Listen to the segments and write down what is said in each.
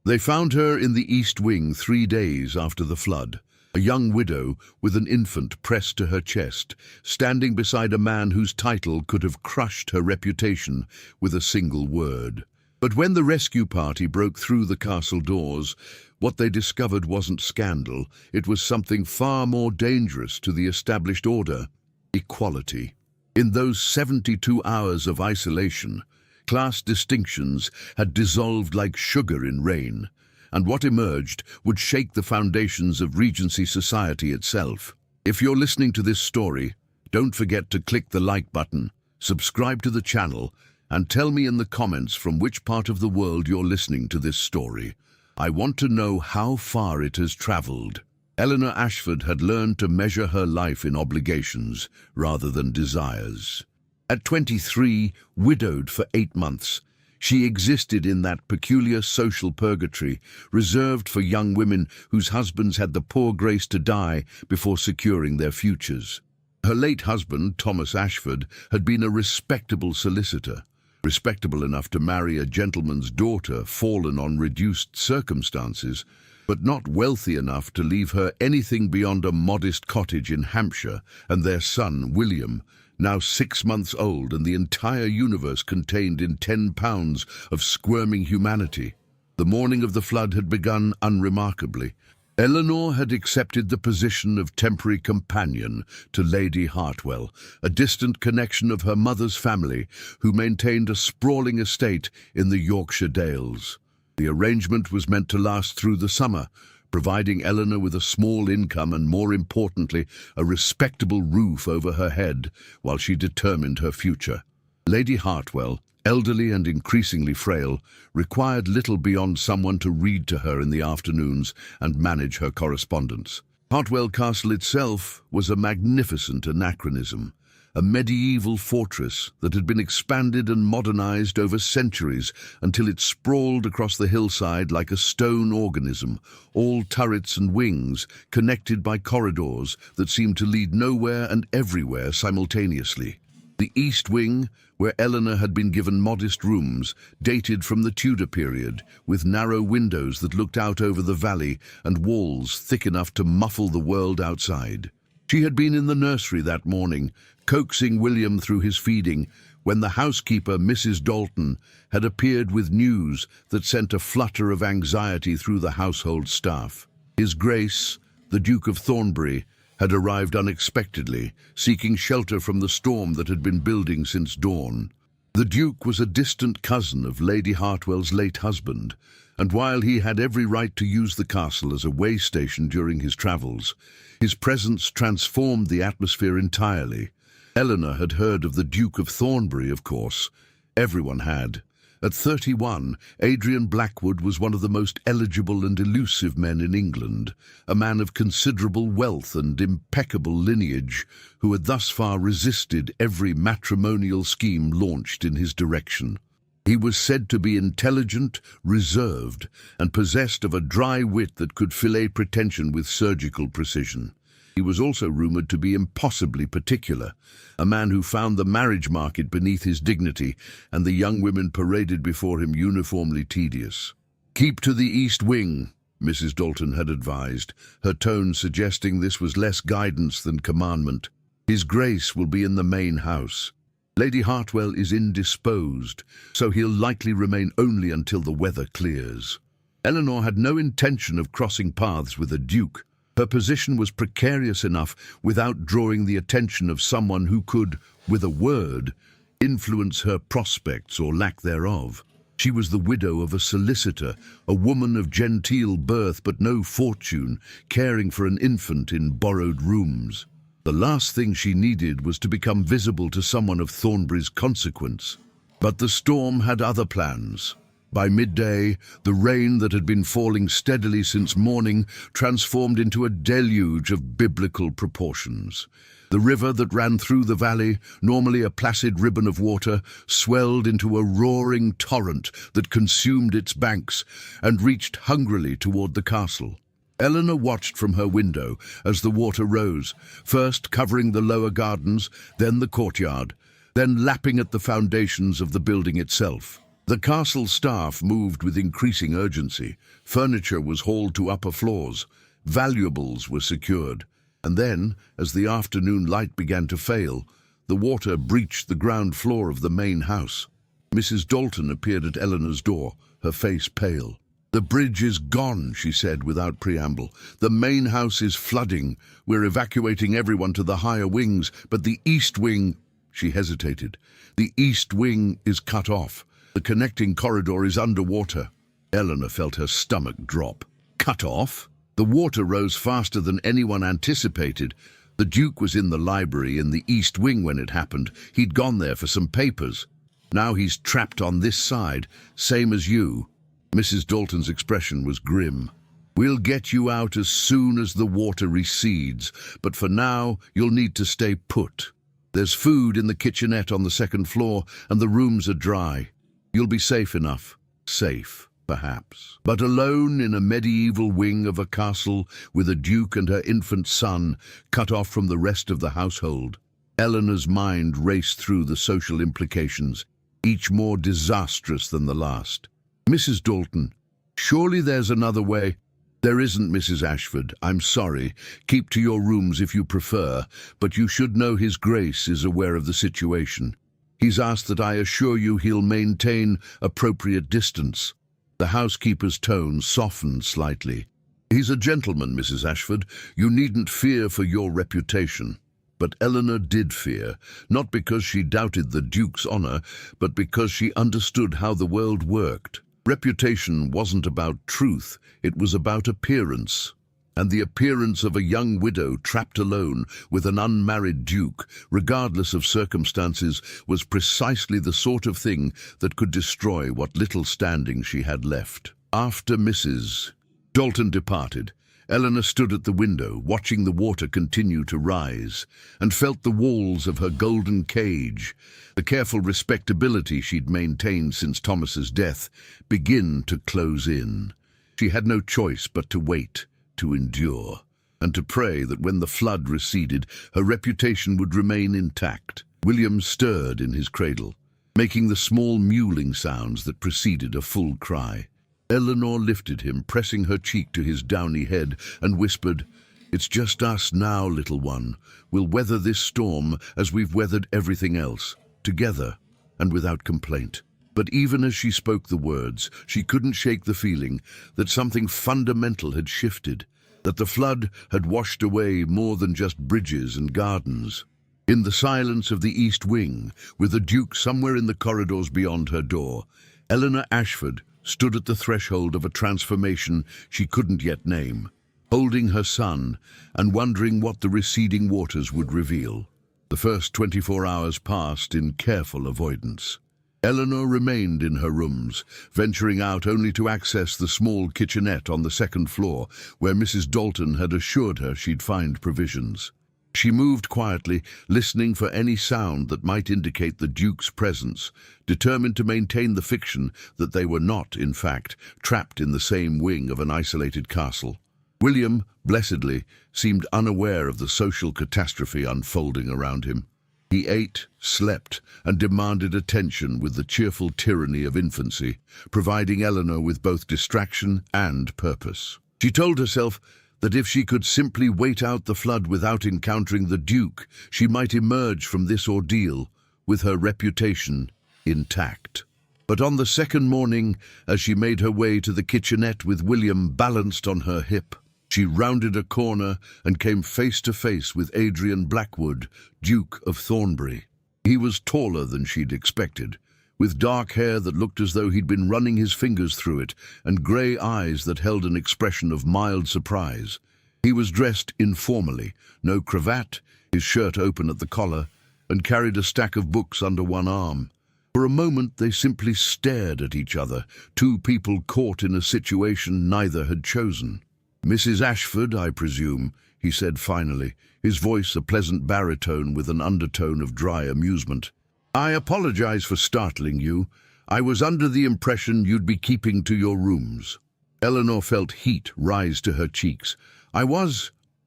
They found her in the East Wing 3 days after the flood, a young widow with an infant pressed to her chest, standing beside a man whose title could have crushed her reputation with a single word. But when the rescue party broke through the castle doors, what they discovered wasn't scandal. It was something far more dangerous to the established order: equality. In those 72 hours of isolation, class distinctions had dissolved like sugar in rain, and what emerged would shake the foundations of Regency society itself. If you're listening to this story, don't forget to click the like button, subscribe to the channel, and tell me in the comments from which part of the world you're listening to this story. I want to know how far it has traveled. Eleanor Ashford had learned to measure her life in obligations rather than desires. At 23, widowed for 8 months, she existed in that peculiar social purgatory reserved for young women whose husbands had the poor grace to die before securing their futures. Her late husband, Thomas Ashford, had been a respectable solicitor, respectable enough to marry a gentleman's daughter fallen on reduced circumstances, but not wealthy enough to leave her anything beyond a modest cottage in Hampshire and their son, William, now 6 months old and the entire universe contained in 10 pounds of squirming humanity. The morning of the flood had begun unremarkably. Eleanor had accepted the position of temporary companion to Lady Hartwell, a distant connection of her mother's family who maintained a sprawling estate in the Yorkshire Dales. The arrangement was meant to last through the summer, providing Eleanor with a small income and, more importantly, a respectable roof over her head while she determined her future. Lady Hartwell, elderly and increasingly frail, required little beyond someone to read to her in the afternoons and manage her correspondence. Hartwell Castle itself was a magnificent anachronism, a medieval fortress that had been expanded and modernized over centuries until it sprawled across the hillside like a stone organism, all turrets and wings, connected by corridors that seemed to lead nowhere and everywhere simultaneously. The East Wing, where Eleanor had been given modest rooms, dated from the Tudor period, with narrow windows that looked out over the valley and walls thick enough to muffle the world outside. She had been in the nursery that morning, coaxing William through his feeding, when the housekeeper, Mrs. Dalton, had appeared with news that sent a flutter of anxiety through the household staff. His Grace, the Duke of Thornbury, had arrived unexpectedly, seeking shelter from the storm that had been building since dawn. The Duke was a distant cousin of Lady Hartwell's late husband, and while he had every right to use the castle as a way station during his travels, his presence transformed the atmosphere entirely. Eleanor had heard of the Duke of Thornbury, of course. Everyone had. At 31, Adrian Blackwood was one of the most eligible and elusive men in England, a man of considerable wealth and impeccable lineage, who had thus far resisted every matrimonial scheme launched in his direction. He was said to be intelligent, reserved, and possessed of a dry wit that could fillet pretension with surgical precision. He was also rumoured to be impossibly particular, a man who found the marriage market beneath his dignity and the young women paraded before him uniformly tedious. "Keep to the East Wing," Mrs. Dalton had advised, her tone suggesting this was less guidance than commandment. "His Grace will be in the main house. Lady Hartwell is indisposed, so he'll likely remain only until the weather clears." Eleanor had no intention of crossing paths with a duke. Her position was precarious enough without drawing the attention of someone who could, with a word, influence her prospects or lack thereof. She was the widow of a solicitor, a woman of genteel birth but no fortune, caring for an infant in borrowed rooms. The last thing she needed was to become visible to someone of Thornbury's consequence. But the storm had other plans. By midday, the rain that had been falling steadily since morning transformed into a deluge of biblical proportions. The river that ran through the valley, normally a placid ribbon of water, swelled into a roaring torrent that consumed its banks and reached hungrily toward the castle. Eleanor watched from her window as the water rose, first covering the lower gardens, then the courtyard, then lapping at the foundations of the building itself. The castle staff moved with increasing urgency. Furniture was hauled to upper floors. Valuables were secured. And then, as the afternoon light began to fail, the water breached the ground floor of the main house. Mrs. Dalton appeared at Eleanor's door, her face pale. "The bridge is gone," she said without preamble. "The main house is flooding. We're evacuating everyone to the higher wings, but the east wing—" She hesitated. "The east wing is cut off. The connecting corridor is underwater." Eleanor felt her stomach drop. Cut off? The water rose faster than anyone anticipated. The Duke was in the library in the east wing when it happened. He'd gone there for some papers. Now he's trapped on this side, same as you. Mrs. Dalton's expression was grim. "We'll get you out as soon as the water recedes, but for now you'll need to stay put. There's food in the kitchenette on the second floor, and the rooms are dry. You'll be safe enough. Safe, perhaps. But alone in a medieval wing of a castle with a duke and her infant son cut off from the rest of the household." Eleanor's mind raced through the social implications, each more disastrous than the last. "Mrs. Dalton, surely there's another way." "There isn't, Mrs. Ashford. I'm sorry. Keep to your rooms if you prefer, but you should know His Grace is aware of the situation. He's asked that I assure you he'll maintain appropriate distance." The housekeeper's tone softened slightly. "He's a gentleman, Mrs. Ashford. You needn't fear for your reputation." But Eleanor did fear, not because she doubted the Duke's honor, but because she understood how the world worked. Reputation wasn't about truth, it was about appearance. And the appearance of a young widow trapped alone with an unmarried duke, regardless of circumstances, was precisely the sort of thing that could destroy what little standing she had left. After Mrs. Dalton departed, Eleanor stood at the window, watching the water continue to rise, and felt the walls of her golden cage, the careful respectability she'd maintained since Thomas's death, begin to close in. She had no choice but to wait, to endure, and to pray that when the flood receded, her reputation would remain intact. William stirred in his cradle, making the small mewling sounds that preceded a full cry. Eleanor lifted him, pressing her cheek to his downy head, and whispered, "It's just us now, little one. We'll weather this storm as we've weathered everything else, together and without complaint." But even as she spoke the words, she couldn't shake the feeling that something fundamental had shifted, that the flood had washed away more than just bridges and gardens. In the silence of the East Wing, with the Duke somewhere in the corridors beyond her door, Eleanor Ashford stood at the threshold of a transformation she couldn't yet name, holding her son and wondering what the receding waters would reveal. The first 24 hours passed in careful avoidance. Eleanor remained in her rooms, venturing out only to access the small kitchenette on the second floor, where Mrs. Dalton had assured her she'd find provisions. She moved quietly, listening for any sound that might indicate the Duke's presence, determined to maintain the fiction that they were not, in fact, trapped in the same wing of an isolated castle. William, blessedly, seemed unaware of the social catastrophe unfolding around him. He ate, slept, and demanded attention with the cheerful tyranny of infancy, providing Eleanor with both distraction and purpose. She told herself that if she could simply wait out the flood without encountering the Duke, she might emerge from this ordeal with her reputation intact. But on the second morning, as she made her way to the kitchenette with William balanced on her hip, she rounded a corner and came face to face with Adrian Blackwood, Duke of Thornbury. He was taller than she'd expected, with dark hair that looked as though he'd been running his fingers through it, and grey eyes that held an expression of mild surprise. He was dressed informally, no cravat, his shirt open at the collar, and carried a stack of books under one arm. For a moment they simply stared at each other, two people caught in a situation neither had chosen. "Mrs. Ashford, I presume," he said finally, his voice a pleasant baritone with an undertone of dry amusement. "I apologize for startling you. I was under the impression you'd be keeping to your rooms." Eleanor felt heat rise to her cheeks. I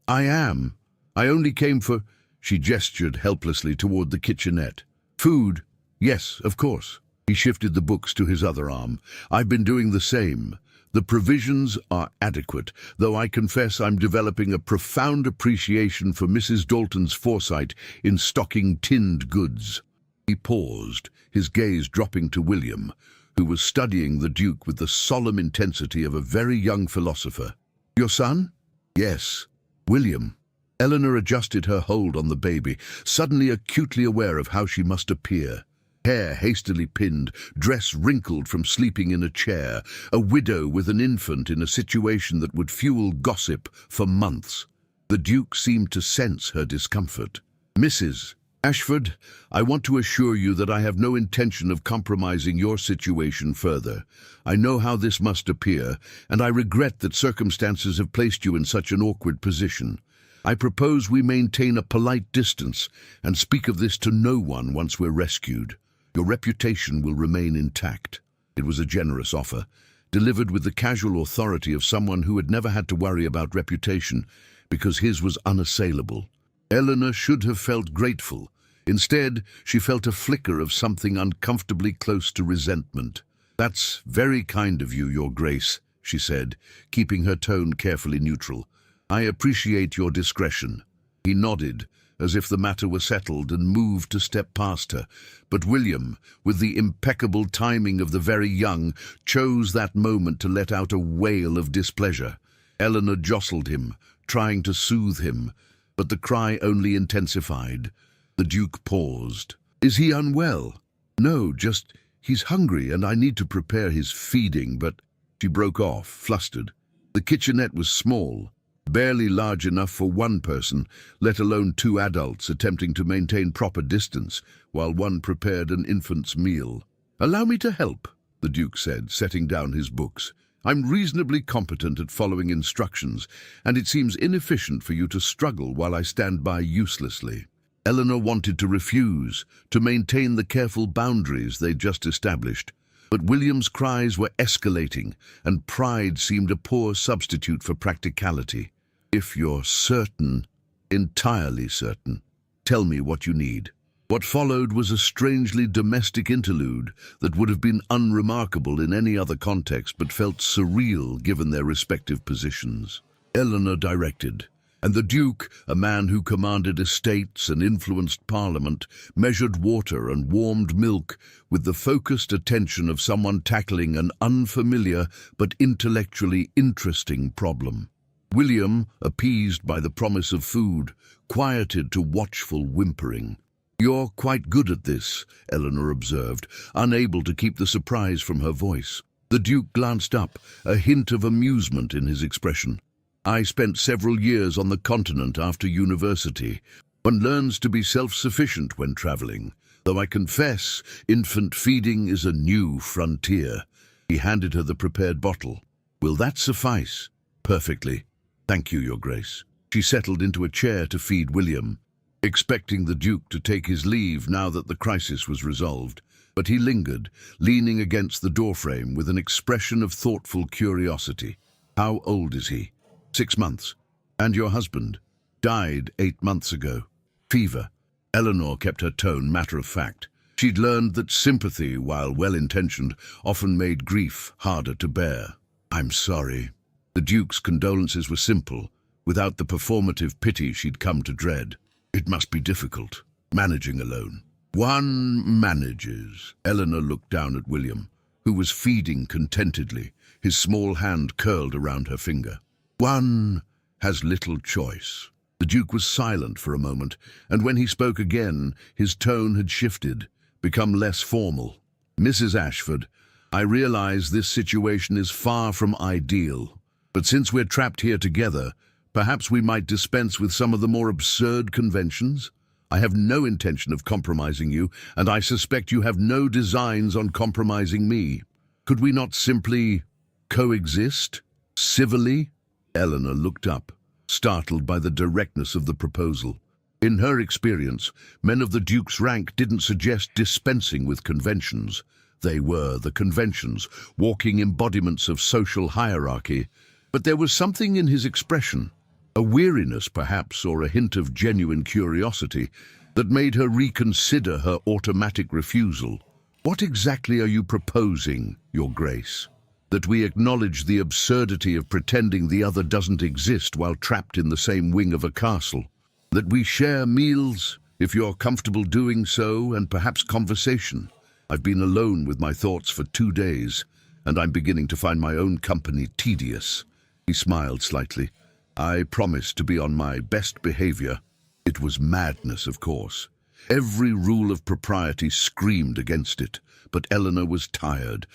am. I only came for—" She gestured helplessly toward the kitchenette. "Food? Yes, of course." He shifted the books to his other arm. I've been doing the same. The provisions are adequate, though I confess I'm developing a profound appreciation for Mrs. Dalton's foresight in stocking tinned goods. He paused, his gaze dropping to William, who was studying the Duke with the solemn intensity of a very young philosopher. Your son? Yes. William. Eleanor adjusted her hold on the baby, suddenly acutely aware of how she must appear. Hair hastily pinned, dress wrinkled from sleeping in a chair, a widow with an infant in a situation that would fuel gossip for months. The Duke seemed to sense her discomfort. Mrs. Ashford, I want to assure you that I have no intention of compromising your situation further. I know how this must appear, and I regret that circumstances have placed you in such an awkward position. I propose we maintain a polite distance and speak of this to no one once we're rescued. Your reputation will remain intact. It was a generous offer, delivered with the casual authority of someone who had never had to worry about reputation because his was unassailable. Eleanor should have felt grateful. Instead, she felt a flicker of something uncomfortably close to resentment. That's very kind of you, Your Grace, she said, keeping her tone carefully neutral. I appreciate your discretion. He nodded, as if the matter were settled, and moved to step past her. But William, with the impeccable timing of the very young, chose that moment to let out a wail of displeasure. Eleanor jostled him, trying to soothe him, but the cry only intensified. The Duke paused. Is he unwell? No, just he's hungry and I need to prepare his feeding, but... She broke off, flustered. The kitchenette was small, barely large enough for one person, let alone two adults attempting to maintain proper distance while one prepared an infant's meal. Allow me to help, the Duke said, setting down his books. I'm reasonably competent at following instructions, and it seems inefficient for you to struggle while I stand by uselessly. Eleanor wanted to refuse, to maintain the careful boundaries they'd just established. But William's cries were escalating, and pride seemed a poor substitute for practicality. If you're certain, entirely certain, tell me what you need. What followed was a strangely domestic interlude that would have been unremarkable in any other context but felt surreal given their respective positions. Eleanor directed, and the Duke, a man who commanded estates and influenced Parliament, measured water and warmed milk with the focused attention of someone tackling an unfamiliar but intellectually interesting problem. William, appeased by the promise of food, quieted to watchful whimpering. You're quite good at this, Eleanor observed, unable to keep the surprise from her voice. The Duke glanced up, a hint of amusement in his expression. I spent several years on the continent after university. One learns to be self-sufficient when traveling, though I confess infant feeding is a new frontier. He handed her the prepared bottle. Will that suffice? Perfectly. Thank you, Your Grace. She settled into a chair to feed William, expecting the Duke to take his leave now that the crisis was resolved. But he lingered, leaning against the doorframe with an expression of thoughtful curiosity. How old is he? 6 months. And your husband? Died 8 months ago. Fever. Eleanor kept her tone matter of fact. She'd learned that sympathy, while well-intentioned, often made grief harder to bear. I'm sorry. The Duke's condolences were simple, without the performative pity she'd come to dread. It must be difficult, managing alone. One manages. Eleanor looked down at William, who was feeding contentedly, his small hand curled around her finger. One has little choice. The Duke was silent for a moment, and when he spoke again, his tone had shifted, become less formal. Mrs. Ashford, I realize this situation is far from ideal, but since we're trapped here together, perhaps we might dispense with some of the more absurd conventions? I have no intention of compromising you, and I suspect you have no designs on compromising me. Could we not simply coexist? Civilly? Eleanor looked up, startled by the directness of the proposal. In her experience, men of the Duke's rank didn't suggest dispensing with conventions. They were the conventions, walking embodiments of social hierarchy. But there was something in his expression, a weariness perhaps, or a hint of genuine curiosity, that made her reconsider her automatic refusal. What exactly are you proposing, Your Grace? That we acknowledge the absurdity of pretending the other doesn't exist while trapped in the same wing of a castle? That we share meals, if you're comfortable doing so, and perhaps conversation? I've been alone with my thoughts for 2 days, and I'm beginning to find my own company tedious. He smiled slightly. I promised to be on my best behavior. It was madness, of course. Every rule of propriety screamed against it, but Eleanor was tired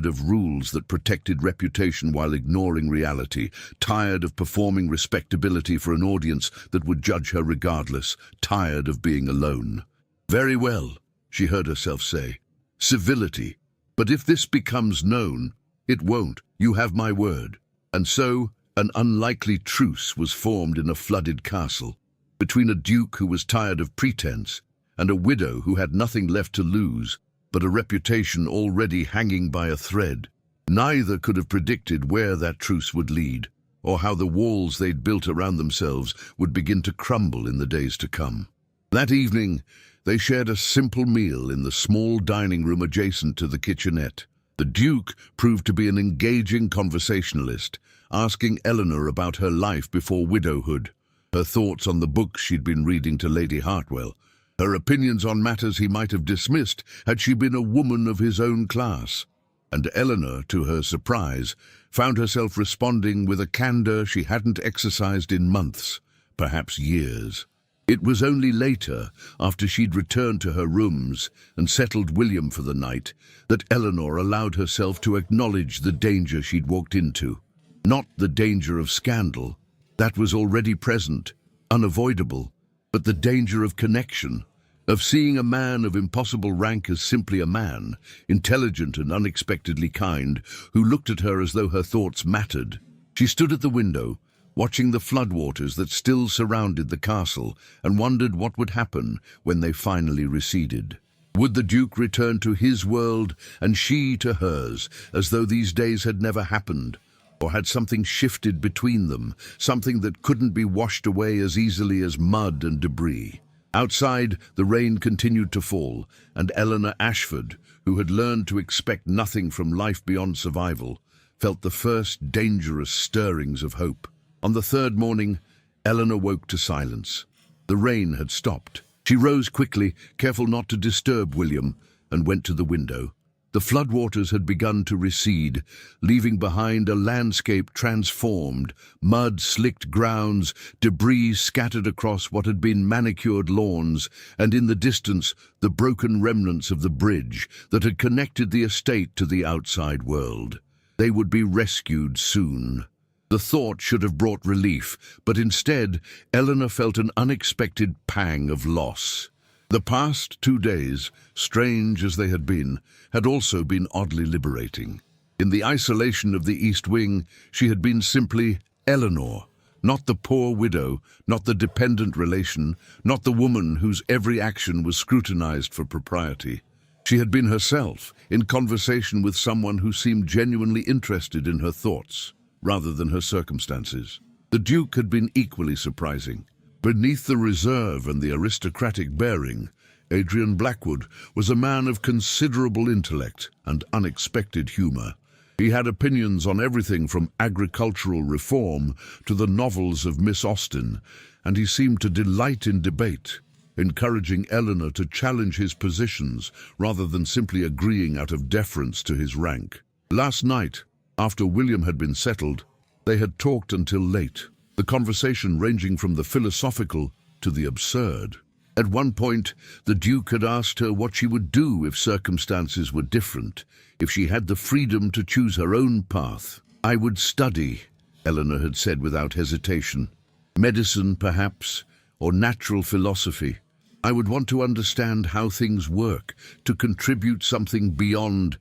of rules that protected reputation while ignoring reality, tired of performing respectability for an audience that would judge her regardless, tired of being alone. Very well, she heard herself say. Civility. But if this becomes known, it won't. You have my word. And so, an unlikely truce was formed in a flooded castle, between a duke who was tired of pretense and a widow who had nothing left to lose but a reputation already hanging by a thread. Neither could have predicted where that truce would lead, or how the walls they'd built around themselves would begin to crumble in the days to come. That evening, they shared a simple meal in the small dining room adjacent to the kitchenette. The Duke proved to be an engaging conversationalist, asking Eleanor about her life before widowhood, her thoughts on the books she'd been reading to Lady Hartwell, her opinions on matters he might have dismissed had she been a woman of his own class. And Eleanor, to her surprise, found herself responding with a candor she hadn't exercised in months, perhaps years. It was only later, after she'd returned to her rooms and settled William for the night, that Eleanor allowed herself to acknowledge the danger she'd walked into. Not the danger of scandal. That was already present, unavoidable, but the danger of connection, of seeing a man of impossible rank as simply a man, intelligent and unexpectedly kind, who looked at her as though her thoughts mattered. She stood at the window, watching the floodwaters that still surrounded the castle, and wondered what would happen when they finally receded. Would the Duke return to his world and she to hers, as though these days had never happened? Or had something shifted between them, something that couldn't be washed away as easily as mud and debris? Outside, the rain continued to fall, and Eleanor Ashford, who had learned to expect nothing from life beyond survival, felt the first dangerous stirrings of hope. On the third morning, Eleanor woke to silence. The rain had stopped. She rose quickly, careful not to disturb William, and went to the window. The floodwaters had begun to recede, leaving behind a landscape transformed, mud-slicked grounds, debris scattered across what had been manicured lawns, and in the distance the broken remnants of the bridge that had connected the estate to the outside world. They would be rescued soon. The thought should have brought relief, but instead Eleanor felt an unexpected pang of loss. The past 2 days, strange as they had also been oddly liberating. In the isolation of the East Wing, she had been simply Eleanor, not the poor widow, not the dependent relation, not the woman whose every action was scrutinized for propriety. She had been herself, in conversation with someone who seemed genuinely interested in her thoughts, rather than her circumstances. The Duke had been equally surprising. Beneath the reserve and the aristocratic bearing, Adrian Blackwood was a man of considerable intellect and unexpected humor. He had opinions on everything from agricultural reform to the novels of Miss Austen, and he seemed to delight in debate, encouraging Eleanor to challenge his positions rather than simply agreeing out of deference to his rank. Last night, after William had been settled, they had talked until late, the conversation ranging from the philosophical to the absurd. At one point, the Duke had asked her what she would do if circumstances were different, if she had the freedom to choose her own path. "I would study," Eleanor had said without hesitation. "Medicine, perhaps, or natural philosophy. I would want to understand how things work, to contribute something beyond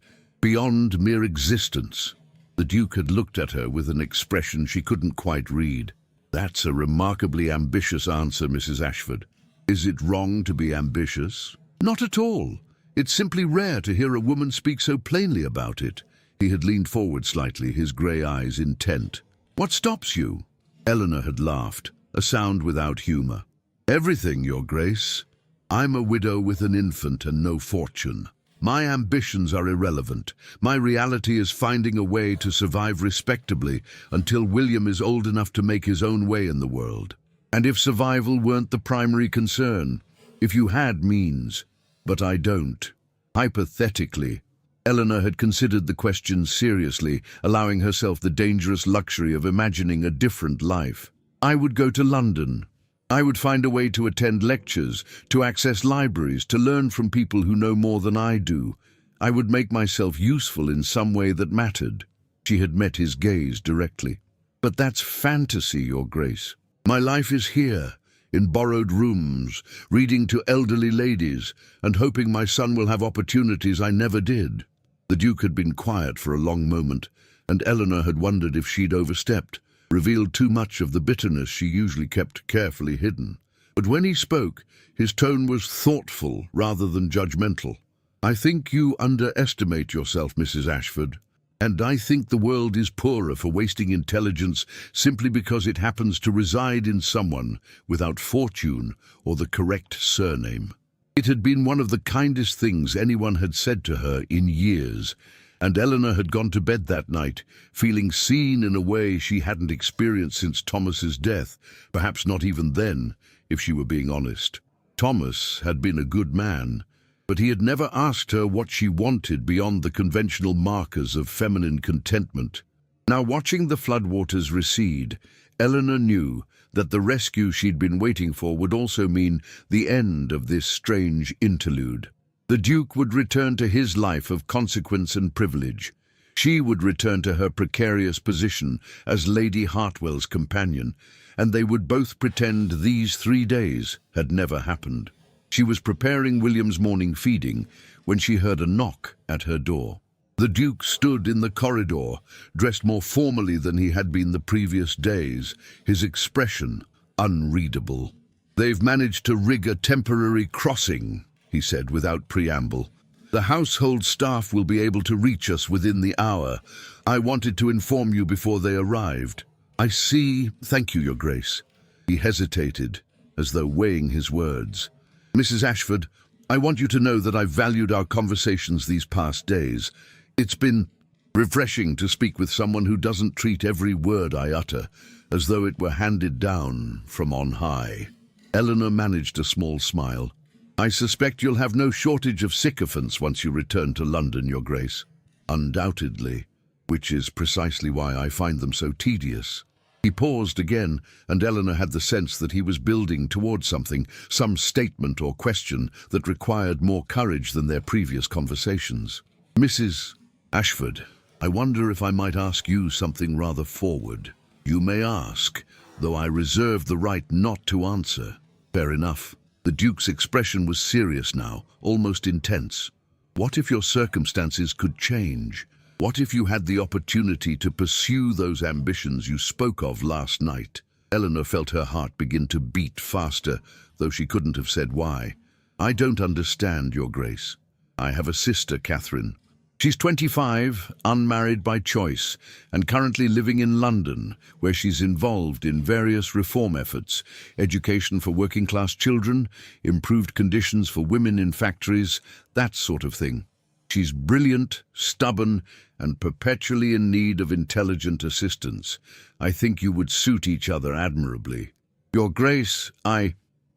mere existence." The Duke had looked at her with an expression she couldn't quite read. "That's a remarkably ambitious answer, Mrs. Ashford. Is it wrong to be ambitious?" "Not at all. It's simply rare to hear a woman speak so plainly about it." He had leaned forward slightly, his grey eyes intent. "What stops you?" Eleanor had laughed, a sound without humour. "Everything, Your Grace. I'm a widow with an infant and no fortune. My ambitions are irrelevant. My reality is finding a way to survive respectably until William is old enough to make his own way in the world. And if survival weren't the primary concern, if you had means, but I don't. Hypothetically, Eleanor had considered the question seriously, allowing herself the dangerous luxury of imagining a different life. I would go to London. I would find a way to attend lectures, to access libraries, to learn from people who know more than I do. I would make myself useful in some way that mattered. She had met his gaze directly. But that's fantasy, Your Grace. My life is here, in borrowed rooms, reading to elderly ladies, and hoping my son will have opportunities I never did. The Duke had been quiet for a long moment, and Eleanor had wondered if she'd overstepped, revealed too much of the bitterness she usually kept carefully hidden. But when he spoke, his tone was thoughtful rather than judgmental. I think you underestimate yourself, Mrs. Ashford, and I think the world is poorer for wasting intelligence simply because it happens to reside in someone without fortune or the correct surname. It had been one of the kindest things anyone had said to her in years, and Eleanor had gone to bed that night, feeling seen in a way she hadn't experienced since Thomas's death, perhaps not even then, if she were being honest. Thomas had been a good man, but he had never asked her what she wanted beyond the conventional markers of feminine contentment. Now, watching the floodwaters recede, Eleanor knew that the rescue she'd been waiting for would also mean the end of this strange interlude. The Duke would return to his life of consequence and privilege. She would return to her precarious position as Lady Hartwell's companion, and they would both pretend these 3 days had never happened. She was preparing William's morning feeding when she heard a knock at her door. The Duke stood in the corridor, dressed more formally than he had been the previous days, his expression unreadable. "They've managed to rig a temporary crossing," he said without preamble. "The household staff will be able to reach us within the hour. I wanted to inform you before they arrived." "I see. Thank you, Your Grace." He hesitated, as though weighing his words. "Mrs. Ashford, I want you to know that I've valued our conversations these past days. It's been refreshing to speak with someone who doesn't treat every word I utter as though it were handed down from on high." Eleanor managed a small smile. "I suspect you'll have no shortage of sycophants once you return to London, Your Grace." "Undoubtedly, which is precisely why I find them so tedious." He paused again, and Eleanor had the sense that he was building towards something, some statement or question that required more courage than their previous conversations. "Mrs. Ashford, I wonder if I might ask you something rather forward." "You may ask, though I reserve the right not to answer." "Fair enough." The Duke's expression was serious now, almost intense. "What if your circumstances could change? What if you had the opportunity to pursue those ambitions you spoke of last night?" Eleanor felt her heart begin to beat faster, though she couldn't have said why. "I don't understand, Your Grace. I have a sister, Catherine. She's 25, unmarried by choice, and currently living in London, where she's involved in various reform efforts, education for working-class children, improved conditions for women in factories, that sort of thing. She's brilliant, stubborn, and perpetually in need of intelligent assistance. I think you would suit each other admirably. Your Grace,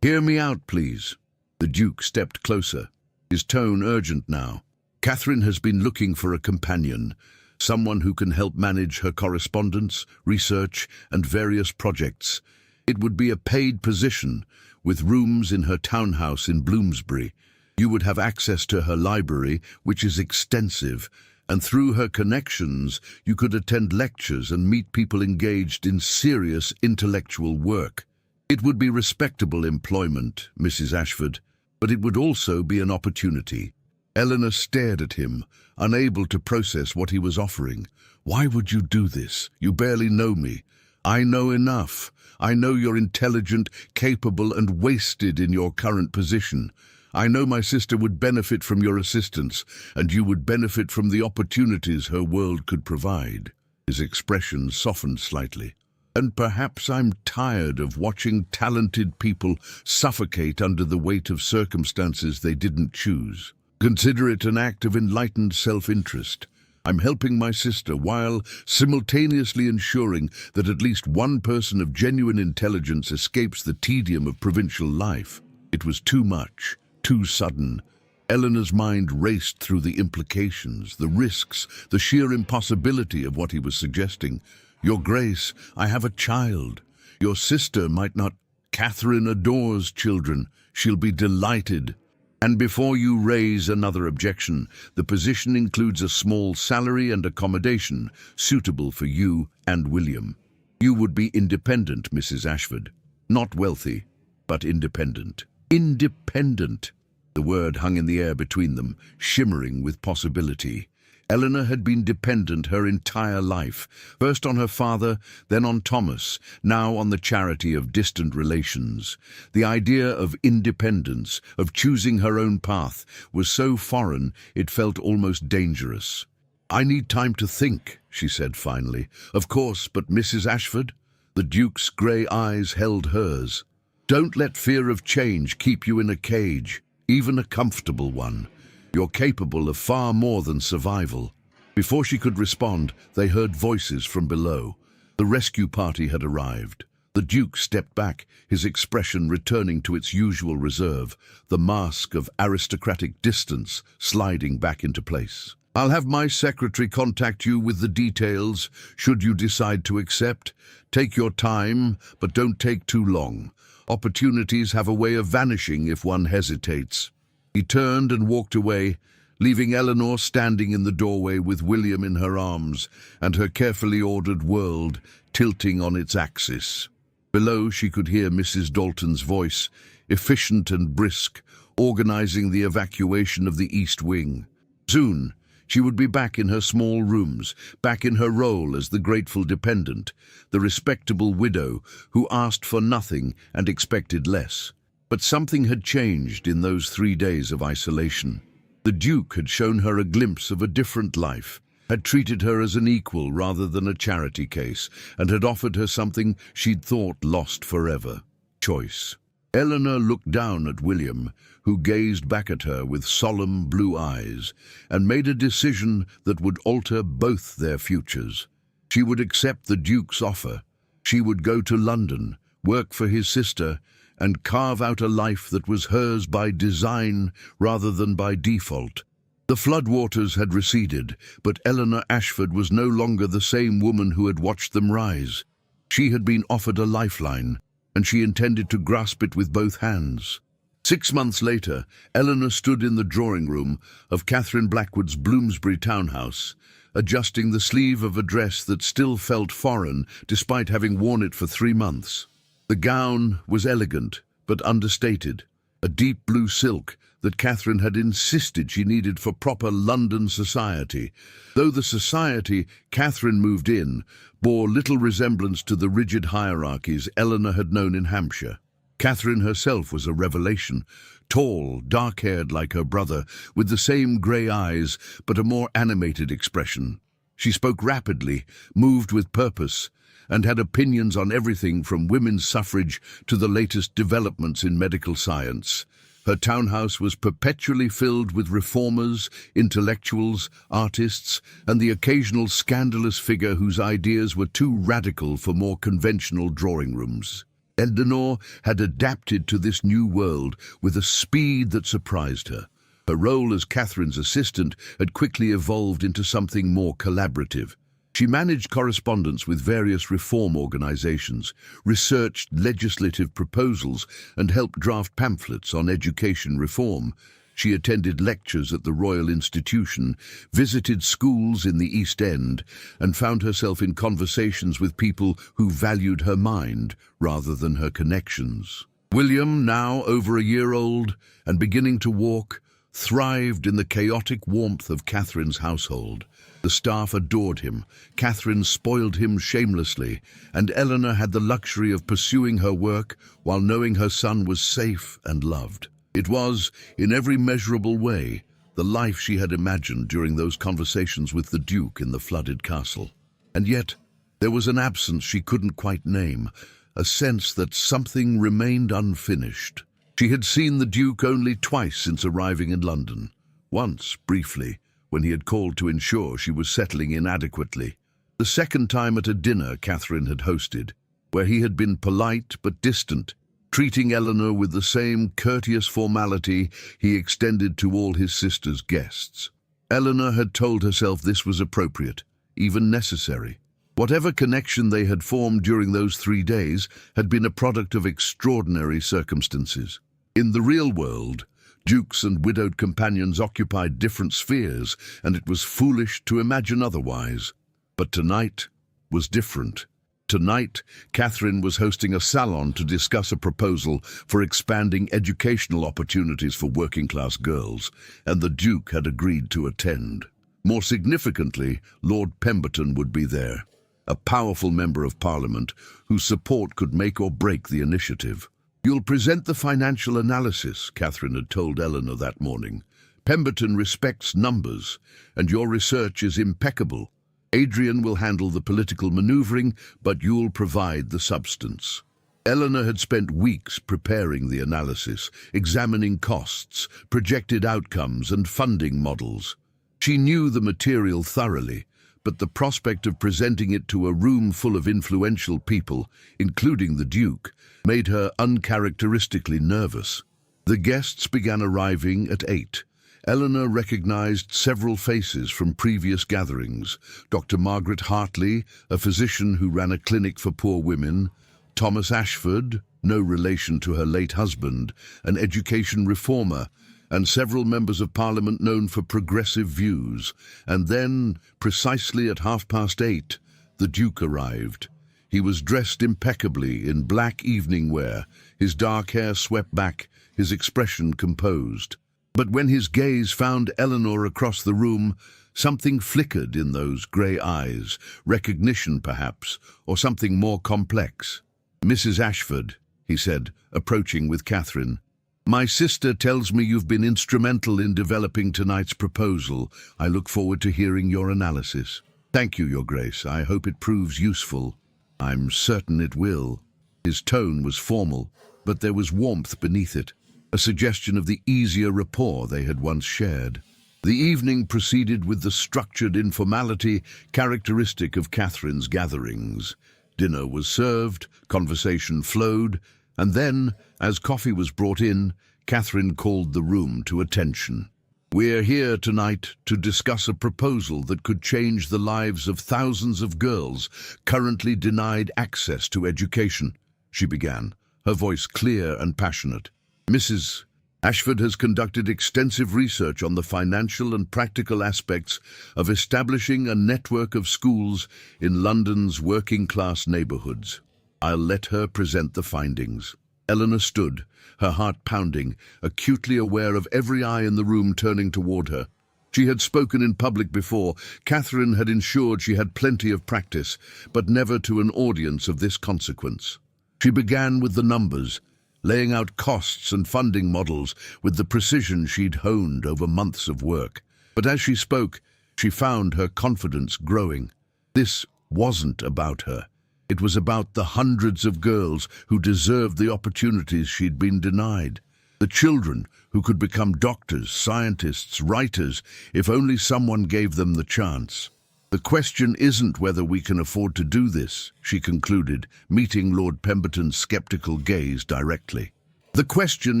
Hear me out, please." The Duke stepped closer, his tone urgent now. "Catherine has been looking for a companion, someone who can help manage her correspondence, research, and various projects. It would be a paid position, with rooms in her townhouse in Bloomsbury. You would have access to her library, which is extensive, and through her connections you could attend lectures and meet people engaged in serious intellectual work. It would be respectable employment, Mrs. Ashford, but it would also be an opportunity." Eleanor stared at him, unable to process what he was offering. "Why would you do this? You barely know me." "I know enough. I know you're intelligent, capable, and wasted in your current position. I know my sister would benefit from your assistance, and you would benefit from the opportunities her world could provide." His expression softened slightly. "And perhaps I'm tired of watching talented people suffocate under the weight of circumstances they didn't choose." Consider it an act of enlightened self-interest. I'm helping my sister while simultaneously ensuring that at least one person of genuine intelligence escapes the tedium of provincial life. It was too much, too sudden. Eleanor's mind raced through the implications, the risks, the sheer impossibility of what he was suggesting. Your Grace, I have a child. Your sister might not. Catherine adores children. She'll be delighted. And before you raise another objection, the position includes a small salary and accommodation suitable for you and William. You would be independent, Mrs. Ashford. Not wealthy, but independent. Independent. The word hung in the air between them, shimmering with possibility. Eleanor had been dependent her entire life, first on her father, then on Thomas, now on the charity of distant relations. The idea of independence, of choosing her own path, was so foreign it felt almost dangerous. "I need time to think," she said finally. "Of course, but Mrs. Ashford?" The Duke's grey eyes held hers. "Don't let fear of change keep you in a cage, even a comfortable one. You're capable of far more than survival." Before she could respond, they heard voices from below. The rescue party had arrived. The Duke stepped back, his expression returning to its usual reserve, the mask of aristocratic distance sliding back into place. "I'll have my secretary contact you with the details, should you decide to accept. Take your time, but don't take too long. Opportunities have a way of vanishing if one hesitates." He turned and walked away, leaving Eleanor standing in the doorway with William in her arms and her carefully ordered world tilting on its axis. Below she could hear Mrs. Dalton's voice, efficient and brisk, organizing the evacuation of the East Wing. Soon she would be back in her small rooms, back in her role as the grateful dependent, the respectable widow who asked for nothing and expected less. But something had changed in those 3 days of isolation. The Duke had shown her a glimpse of a different life, had treated her as an equal rather than a charity case, and had offered her something she'd thought lost forever: choice. Eleanor looked down at William, who gazed back at her with solemn blue eyes, and made a decision that would alter both their futures. She would accept the Duke's offer. She would go to London, work for his sister, and carve out a life that was hers by design rather than by default. The floodwaters had receded, but Eleanor Ashford was no longer the same woman who had watched them rise. She had been offered a lifeline, and she intended to grasp it with both hands. 6 months later, Eleanor stood in the drawing room of Catherine Blackwood's Bloomsbury townhouse, adjusting the sleeve of a dress that still felt foreign despite having worn it for 3 months. The gown was elegant, but understated, a deep blue silk that Catherine had insisted she needed for proper London society, though the society Catherine moved in bore little resemblance to the rigid hierarchies Eleanor had known in Hampshire. Catherine herself was a revelation, tall, dark-haired like her brother, with the same grey eyes but a more animated expression. She spoke rapidly, moved with purpose, and had opinions on everything from women's suffrage to the latest developments in medical science. Her townhouse was perpetually filled with reformers, intellectuals, artists, and the occasional scandalous figure whose ideas were too radical for more conventional drawing rooms. Eleanor had adapted to this new world with a speed that surprised her. Her role as Catherine's assistant had quickly evolved into something more collaborative. She managed correspondence with various reform organizations, researched legislative proposals, and helped draft pamphlets on education reform. She attended lectures at the Royal Institution, visited schools in the East End, and found herself in conversations with people who valued her mind rather than her connections. William, now over a year old and beginning to walk, thrived in the chaotic warmth of Catherine's household. The staff adored him, Catherine spoiled him shamelessly, and Eleanor had the luxury of pursuing her work while knowing her son was safe and loved. It was, in every measurable way, the life she had imagined during those conversations with the Duke in the flooded castle. And yet, there was an absence she couldn't quite name, a sense that something remained unfinished. She had seen the Duke only twice since arriving in London. once, briefly, when he had called to ensure she was settling in adequately. The second time at a dinner Catherine had hosted, where he had been polite but distant, treating Eleanor with the same courteous formality he extended to all his sister's guests. Eleanor had told herself this was appropriate, even necessary. Whatever connection they had formed during those 3 days had been a product of extraordinary circumstances. In the real world, dukes and widowed companions occupied different spheres, and it was foolish to imagine otherwise. But tonight was different. Tonight, Catherine was hosting a salon to discuss a proposal for expanding educational opportunities for working-class girls, and the Duke had agreed to attend. More significantly, Lord Pemberton would be there, a powerful member of Parliament whose support could make or break the initiative. "You'll present the financial analysis," Catherine had told Eleanor that morning. "Pemberton respects numbers, and your research is impeccable. Adrian will handle the political maneuvering, but you'll provide the substance." Eleanor had spent weeks preparing the analysis, examining costs, projected outcomes, and funding models. She knew the material thoroughly, but the prospect of presenting it to a room full of influential people, including the Duke, made her uncharacteristically nervous. The guests began arriving at 8. Eleanor recognized several faces from previous gatherings: Dr. Margaret Hartley, a physician who ran a clinic for poor women; Thomas Ashford, no relation to her late husband, an education reformer; and several members of Parliament known for progressive views. And then, precisely at 8:30, the Duke arrived. He was dressed impeccably in black evening wear, his dark hair swept back, his expression composed. But when his gaze found Eleanor across the room, something flickered in those grey eyes, recognition perhaps, or something more complex. "Mrs. Ashford," he said, approaching with Catherine, "my sister tells me you've been instrumental in developing tonight's proposal. I look forward to hearing your analysis." "Thank you, Your Grace. I hope it proves useful." "I'm certain it will." His tone was formal, but there was warmth beneath it, a suggestion of the easier rapport they had once shared. The evening proceeded with the structured informality characteristic of Catherine's gatherings. Dinner was served, conversation flowed, and then, as coffee was brought in, Catherine called the room to attention. "We're here tonight to discuss a proposal that could change the lives of thousands of girls currently denied access to education," she began, her voice clear and passionate. "Mrs. Ashford has conducted extensive research on the financial and practical aspects of establishing a network of schools in London's working-class neighbourhoods. I'll let her present the findings." Eleanor stood, her heart pounding, acutely aware of every eye in the room turning toward her. She had spoken in public before. Catherine had ensured she had plenty of practice, but never to an audience of this consequence. She began with the numbers, laying out costs and funding models with the precision she'd honed over months of work. But as she spoke, she found her confidence growing. This wasn't about her. It was about the hundreds of girls who deserved the opportunities she'd been denied. The children who could become doctors, scientists, writers, if only someone gave them the chance. "The question isn't whether we can afford to do this," she concluded, meeting Lord Pemberton's skeptical gaze directly. "The question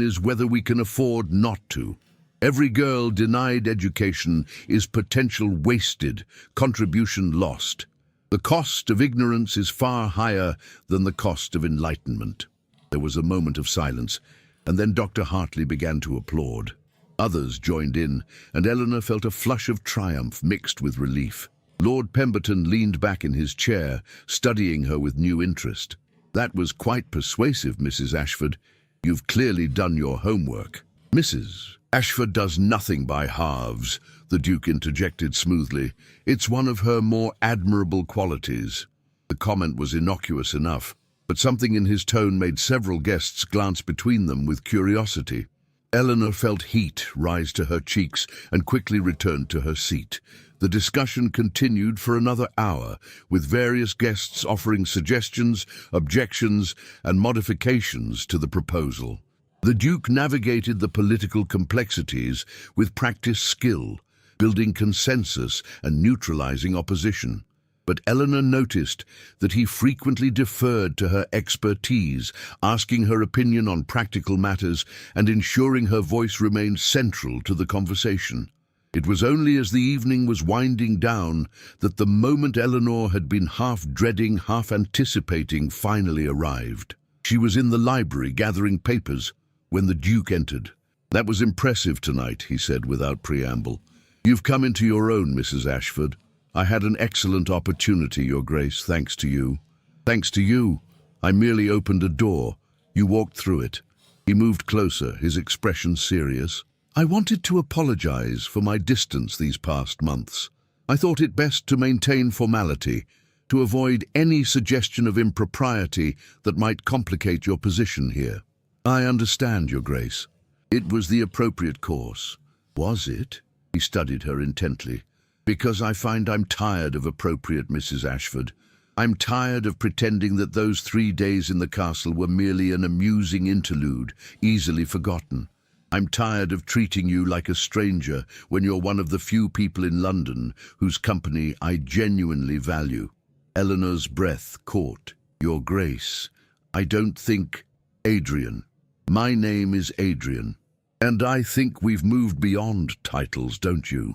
is whether we can afford not to. Every girl denied education is potential wasted, contribution lost. The cost of ignorance is far higher than the cost of enlightenment." There was a moment of silence, and then Dr. Hartley began to applaud. Others joined in, and Eleanor felt a flush of triumph mixed with relief. Lord Pemberton leaned back in his chair, studying her with new interest. "That was quite persuasive, Mrs. Ashford. You've clearly done your homework." "Mrs. Ashford does nothing by halves," the Duke interjected smoothly. "It's one of her more admirable qualities." The comment was innocuous enough, but something in his tone made several guests glance between them with curiosity. Eleanor felt heat rise to her cheeks and quickly returned to her seat. The discussion continued for another hour, with various guests offering suggestions, objections, and modifications to the proposal. The Duke navigated the political complexities with practiced skill, building consensus and neutralizing opposition. But Eleanor noticed that he frequently deferred to her expertise, asking her opinion on practical matters and ensuring her voice remained central to the conversation. It was only as the evening was winding down that the moment Eleanor had been half dreading, half anticipating finally arrived. She was in the library gathering papers when the Duke entered. "That was impressive tonight," he said without preamble. "You've come into your own, Mrs. Ashford. I had an excellent opportunity, Your Grace, thanks to you." "Thanks to you? I merely opened a door. You walked through it." He moved closer, his expression serious. "I wanted to apologize for my distance these past months. I thought it best to maintain formality, to avoid any suggestion of impropriety that might complicate your position here." "I understand, Your Grace. It was the appropriate course." "Was it?" He studied her intently. "Because I find I'm tired of appropriate, Mrs. Ashford. I'm tired of pretending that those 3 days in the castle were merely an amusing interlude, easily forgotten. I'm tired of treating you like a stranger when you're one of the few people in London whose company I genuinely value." Eleanor's breath caught. "Your Grace, I don't think—" "Adrian. My name is Adrian. And I think we've moved beyond titles, don't you?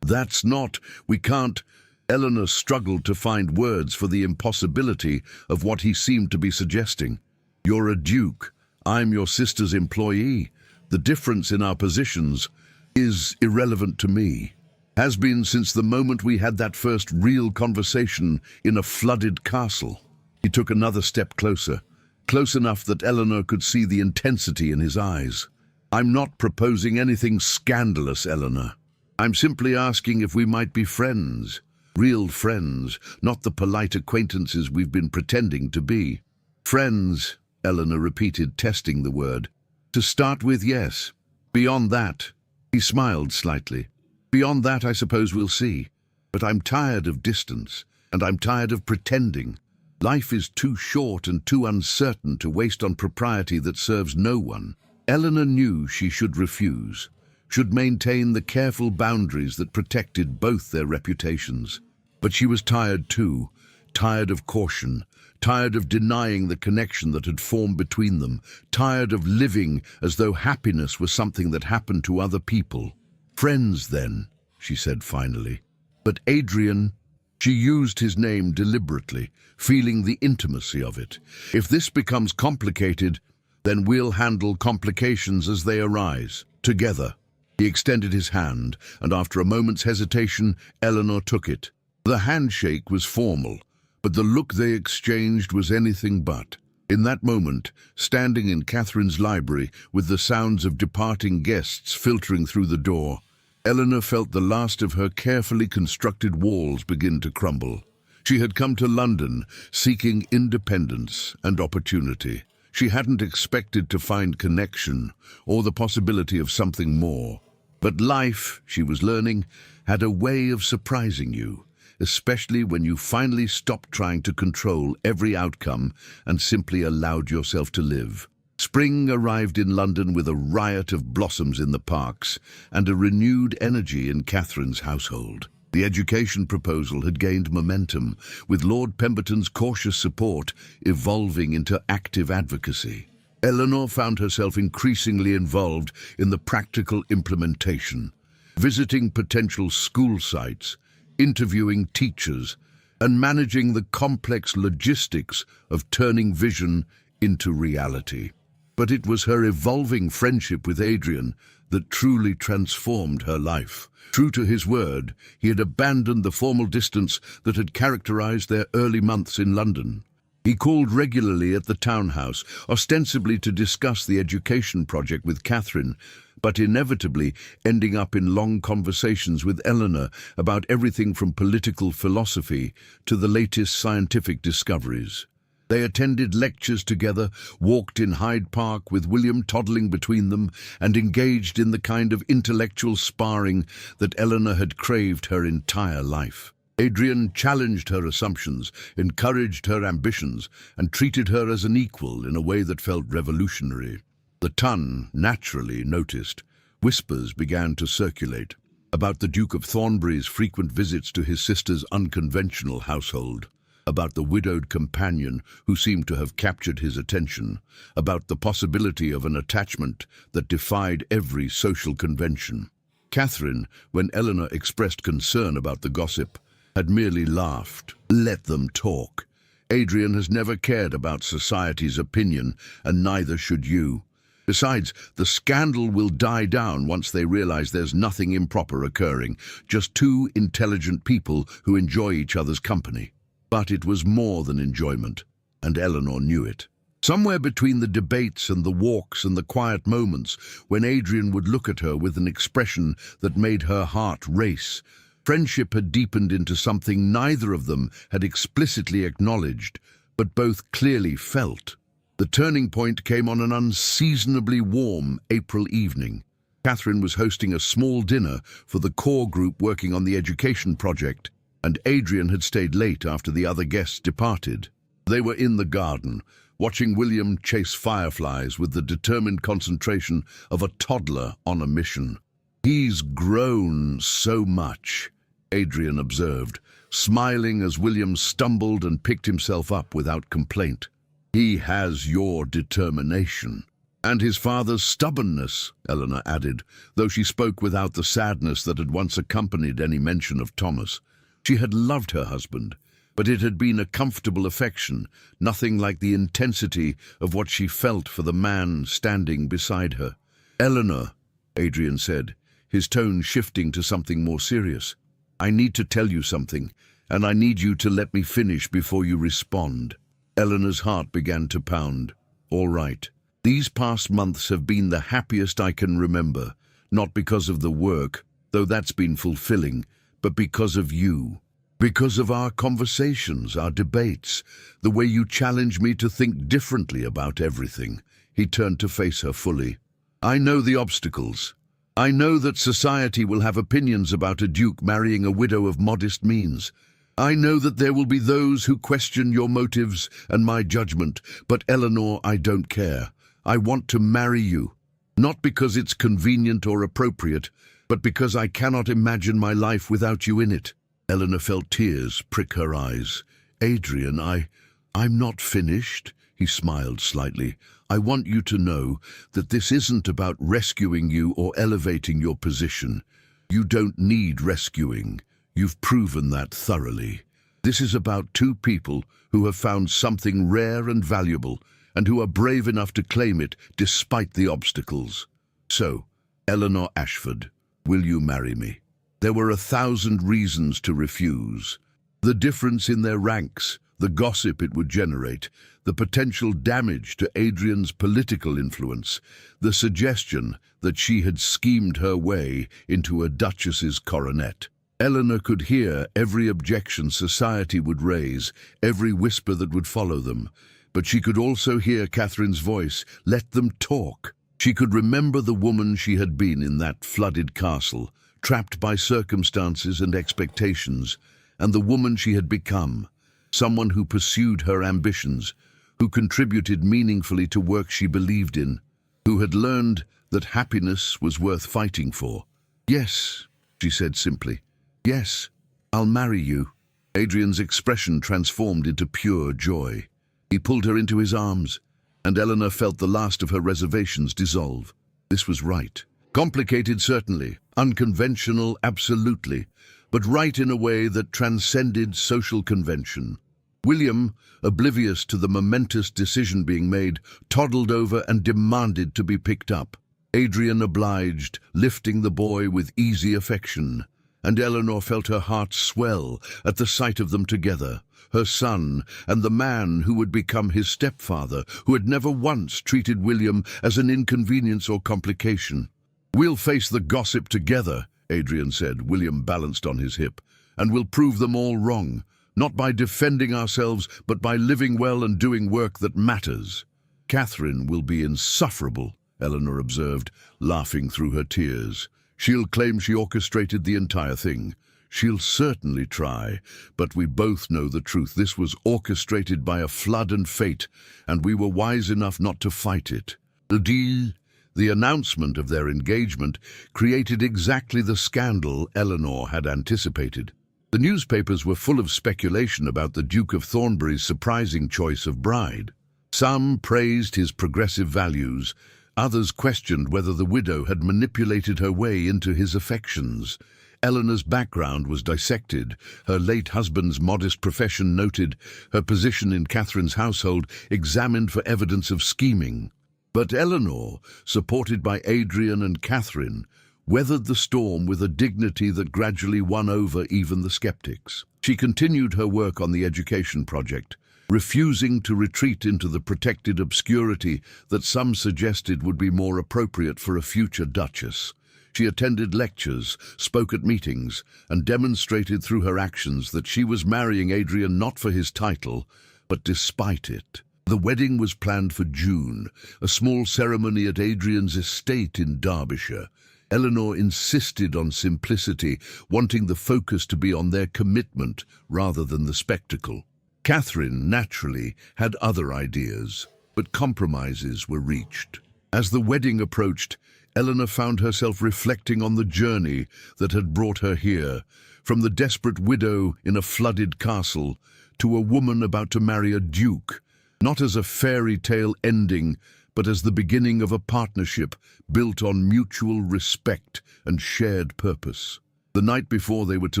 That's not— we can't—" Eleanor struggled to find words for the impossibility of what he seemed to be suggesting. "You're a duke. I'm your sister's employee. The difference in our positions is irrelevant to me. Has been since the moment we had that first real conversation in a flooded castle." He took another step closer, close enough that Eleanor could see the intensity in his eyes. "I'm not proposing anything scandalous, Eleanor. I'm simply asking if we might be friends. Real friends, not the polite acquaintances we've been pretending to be." "Friends," Eleanor repeated, testing the word. "To start with, yes. Beyond that—" He smiled slightly. "Beyond that, I suppose we'll see. But I'm tired of distance, and I'm tired of pretending. Life is too short and too uncertain to waste on propriety that serves no one." Eleanor knew she should refuse, should maintain the careful boundaries that protected both their reputations. But she was tired too, tired of caution, tired of denying the connection that had formed between them, tired of living as though happiness was something that happened to other people. "Friends, then," she said finally. "But Adrian—" She used his name deliberately, feeling the intimacy of it. "If this becomes complicated, then we'll handle complications as they arise, together." He extended his hand, and after a moment's hesitation, Eleanor took it. The handshake was formal, but the look they exchanged was anything but. In that moment, standing in Catherine's library with the sounds of departing guests filtering through the door, Eleanor felt the last of her carefully constructed walls begin to crumble. She had come to London seeking independence and opportunity. She hadn't expected to find connection or the possibility of something more. But life, she was learning, had a way of surprising you, especially when you finally stopped trying to control every outcome and simply allowed yourself to live. Spring arrived in London with a riot of blossoms in the parks and a renewed energy in Catherine's household. The education proposal had gained momentum, with Lord Pemberton's cautious support evolving into active advocacy. Eleanor found herself increasingly involved in the practical implementation, visiting potential school sites, interviewing teachers, and managing the complex logistics of turning vision into reality. But it was her evolving friendship with Adrian that truly transformed her life. True to his word, he had abandoned the formal distance that had characterized their early months in London. He called regularly at the townhouse, ostensibly to discuss the education project with Catherine, but inevitably ending up in long conversations with Eleanor about everything from political philosophy to the latest scientific discoveries. They attended lectures together, walked in Hyde Park with William toddling between them, and engaged in the kind of intellectual sparring that Eleanor had craved her entire life. Adrian challenged her assumptions, encouraged her ambitions, and treated her as an equal in a way that felt revolutionary. The ton naturally noticed. Whispers began to circulate about the Duke of Thornbury's frequent visits to his sister's unconventional household, about the widowed companion who seemed to have captured his attention, about the possibility of an attachment that defied every social convention. Catherine, when Eleanor expressed concern about the gossip, had merely laughed. Let them talk. Adrian has never cared about society's opinion, and neither should you. Besides, the scandal will die down once they realize there's nothing improper occurring, just two intelligent people who enjoy each other's company. But it was more than enjoyment, and Eleanor knew it. Somewhere between the debates and the walks and the quiet moments, when Adrian would look at her with an expression that made her heart race, friendship had deepened into something neither of them had explicitly acknowledged, but both clearly felt. The turning point came on an unseasonably warm April evening. Catherine was hosting a small dinner for the core group working on the education project, and Adrian had stayed late after the other guests departed. They were in the garden, watching William chase fireflies with the determined concentration of a toddler on a mission. "He's grown so much," Adrian observed, smiling as William stumbled and picked himself up without complaint. "He has your determination." "And his father's stubbornness," Eleanor added, though she spoke without the sadness that had once accompanied any mention of Thomas. She had loved her husband, but it had been a comfortable affection, nothing like the intensity of what she felt for the man standing beside her. "Eleanor," Adrian said, his tone shifting to something more serious, "I need to tell you something, and I need you to let me finish before you respond." Eleanor's heart began to pound. "All right. These past months have been the happiest I can remember, not because of the work, though that's been fulfilling, but because of you. Because of our conversations, our debates, the way you challenge me to think differently about everything." He turned to face her fully. "I know the obstacles. I know that society will have opinions about a duke marrying a widow of modest means. I know that there will be those who question your motives and my judgment, but Eleanor, I don't care. I want to marry you, not because it's convenient or appropriate, but because I cannot imagine my life without you in it." Eleanor felt tears prick her eyes. "Adrian, I'm not finished," he smiled slightly. "I want you to know that this isn't about rescuing you or elevating your position. You don't need rescuing. You've proven that thoroughly. This is about two people who have found something rare and valuable, and who are brave enough to claim it despite the obstacles. So, Eleanor Ashford, will you marry me?" There were 1,000 reasons to refuse. The difference in their ranks, the gossip it would generate, the potential damage to Adrian's political influence, the suggestion that she had schemed her way into a duchess's coronet. Eleanor could hear every objection society would raise, every whisper that would follow them, but she could also hear Catherine's voice, "Let them talk." She could remember the woman she had been in that flooded castle, trapped by circumstances and expectations, and the woman she had become, someone who pursued her ambitions, who contributed meaningfully to work she believed in, who had learned that happiness was worth fighting for. "Yes," she said simply. "Yes, I'll marry you." Adrian's expression transformed into pure joy. He pulled her into his arms, and Eleanor felt the last of her reservations dissolve. This was right. Complicated, certainly. Unconventional, absolutely. But right in a way that transcended social convention. William, oblivious to the momentous decision being made, toddled over and demanded to be picked up. Adrian obliged, lifting the boy with easy affection. And Eleanor felt her heart swell at the sight of them together, her son and the man who would become his stepfather, who had never once treated William as an inconvenience or complication. "We'll face the gossip together," Adrian said. William balanced on his hip. "And we'll prove them all wrong, not by defending ourselves, but by living well and doing work that matters." "Catherine will be insufferable," Eleanor observed, laughing through her tears. "She'll claim she orchestrated the entire thing. She'll certainly try, but we both know the truth. This was orchestrated by a flood and fate, and we were wise enough not to fight it. The deal, the announcement of their engagement, created exactly the scandal Eleanor had anticipated. The newspapers were full of speculation about the Duke of Thornbury's surprising choice of bride. Some praised his progressive values, others questioned whether the widow had manipulated her way into his affections. Eleanor's background was dissected, her late husband's modest profession noted, her position in Catherine's household examined for evidence of scheming. But Eleanor, supported by Adrian and Catherine, weathered the storm with a dignity that gradually won over even the skeptics. She continued her work on the education project, refusing to retreat into the protected obscurity that some suggested would be more appropriate for a future duchess. She attended lectures, spoke at meetings, and demonstrated through her actions that she was marrying Adrian not for his title, but despite it. The wedding was planned for June, a small ceremony at Adrian's estate in Derbyshire. Eleanor insisted on simplicity, wanting the focus to be on their commitment rather than the spectacle. Catherine, naturally, had other ideas, but compromises were reached. As the wedding approached, Eleanor found herself reflecting on the journey that had brought her here, from the desperate widow in a flooded castle to a woman about to marry a duke, not as a fairy tale ending, but as the beginning of a partnership built on mutual respect and shared purpose. The night before they were to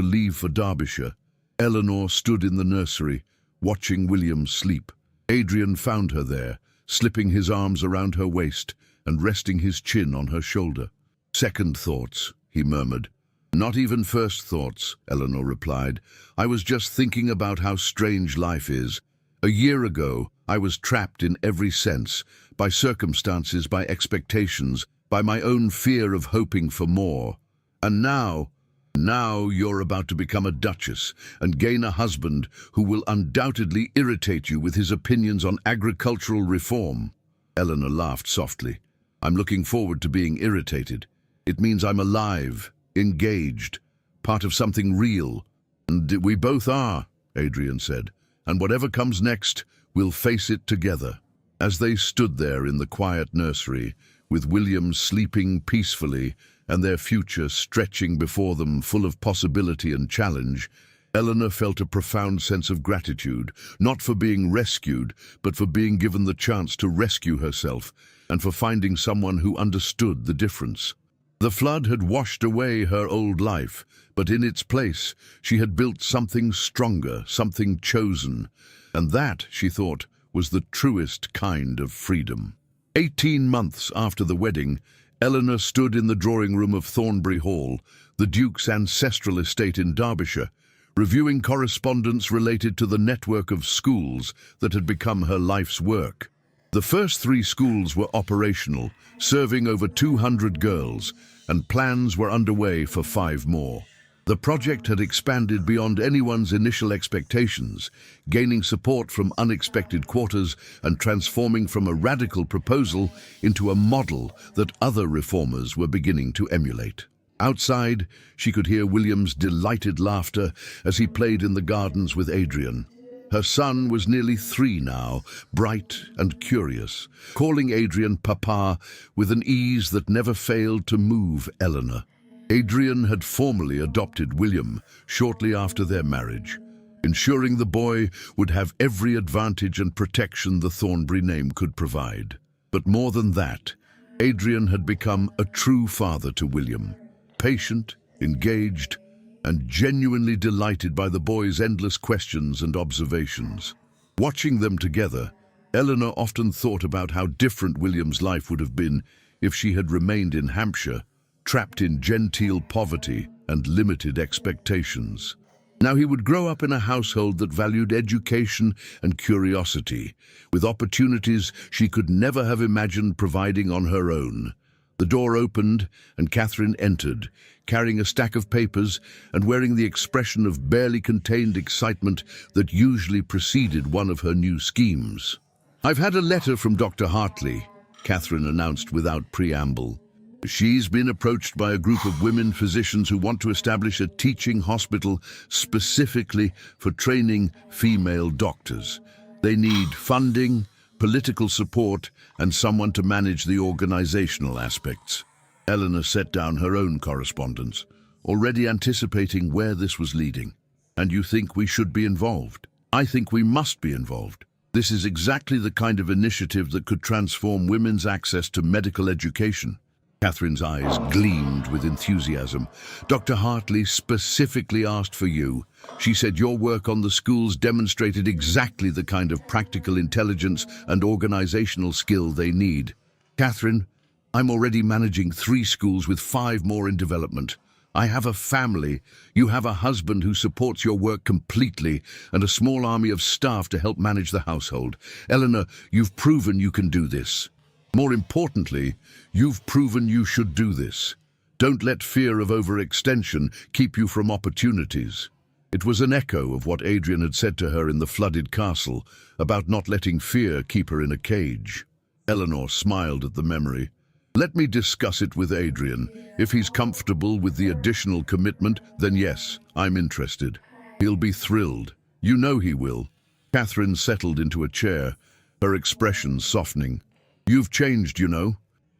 leave for Derbyshire, Eleanor stood in the nursery, watching William sleep. Adrian found her there, slipping his arms around her waist and resting his chin on her shoulder. "Second thoughts," he murmured. "Not even first thoughts," Eleanor replied. "I was just thinking about how strange life is. A year ago, I was trapped in every sense, by circumstances, by expectations, by my own fear of hoping for more. And now you're about to become a duchess and gain a husband who will undoubtedly irritate you with his opinions on agricultural reform." Eleanor laughed softly. "I'm looking forward to being irritated. It means I'm alive, engaged, part of something real." "And we both are," Adrian said. "And whatever comes next, we'll face it together." As they stood there in the quiet nursery, with William sleeping peacefully and their future stretching before them full of possibility and challenge, Eleanor felt a profound sense of gratitude, not for being rescued, but for being given the chance to rescue herself, and for finding someone who understood the difference. The flood had washed away her old life, but in its place she had built something stronger, something chosen, and that, she thought, was the truest kind of freedom. 18 months after the wedding, Eleanor stood in the drawing room of Thornbury Hall, the Duke's ancestral estate in Derbyshire, reviewing correspondence related to the network of schools that had become her life's work. The first 3 schools were operational, serving over 200 girls, and plans were underway for 5 more. The project had expanded beyond anyone's initial expectations, gaining support from unexpected quarters and transforming from a radical proposal into a model that other reformers were beginning to emulate. Outside, she could hear William's delighted laughter as he played in the gardens with Adrian. Her son was nearly 3 now, bright and curious, calling Adrian Papa with an ease that never failed to move Eleanor. Adrian had formally adopted William shortly after their marriage, ensuring the boy would have every advantage and protection the Thornbury name could provide. But more than that, Adrian had become a true father to William, patient, engaged, and genuinely delighted by the boy's endless questions and observations. Watching them together, Eleanor often thought about how different William's life would have been if she had remained in Hampshire, trapped in genteel poverty and limited expectations. Now he would grow up in a household that valued education and curiosity, with opportunities she could never have imagined providing on her own. The door opened and Catherine entered, carrying a stack of papers and wearing the expression of barely contained excitement that usually preceded one of her new schemes. "I've had a letter from Dr. Hartley," Catherine announced without preamble. "She's been approached by a group of women physicians who want to establish a teaching hospital specifically for training female doctors. They need funding, political support, and someone to manage the organizational aspects. Eleanor set down her own correspondence, already anticipating where this was leading. And you think we should be involved? I think we must be involved. This is exactly the kind of initiative that could transform women's access to medical education. Catherine's eyes gleamed with enthusiasm. Dr. Hartley specifically asked for you. She said your work on the schools demonstrated exactly the kind of practical intelligence and organizational skill they need. Catherine, I'm already managing 3 schools with 5 more in development. I have a family. You have a husband who supports your work completely and a small army of staff to help manage the household. Eleanor, you've proven you can do this. More importantly, you've proven you should do this. Don't let fear of overextension keep you from opportunities. It was an echo of what Adrian had said to her in the flooded castle about not letting fear keep her in a cage. Eleanor smiled at the memory. Let me discuss it with Adrian. If he's comfortable with the additional commitment, then yes, I'm interested. He'll be thrilled. You know he will. Catherine settled into a chair, her expression softening. You've changed, you know.